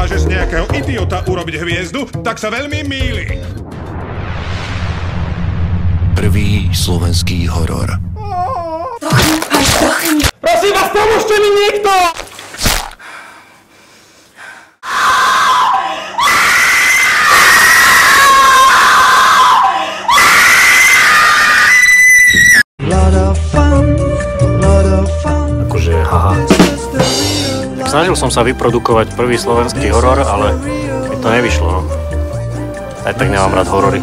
dokáže z nejakého idiota urobiť hviezdu, tak sa veľmi mýli. Prvý slovenský horor. Prosím vás, pomôžte mi niekto! Akože, haha. Snažil som sa vyprodukovať prvý slovenský horor, ale mi to nevyšlo, no. Aj tak nemám rád horory.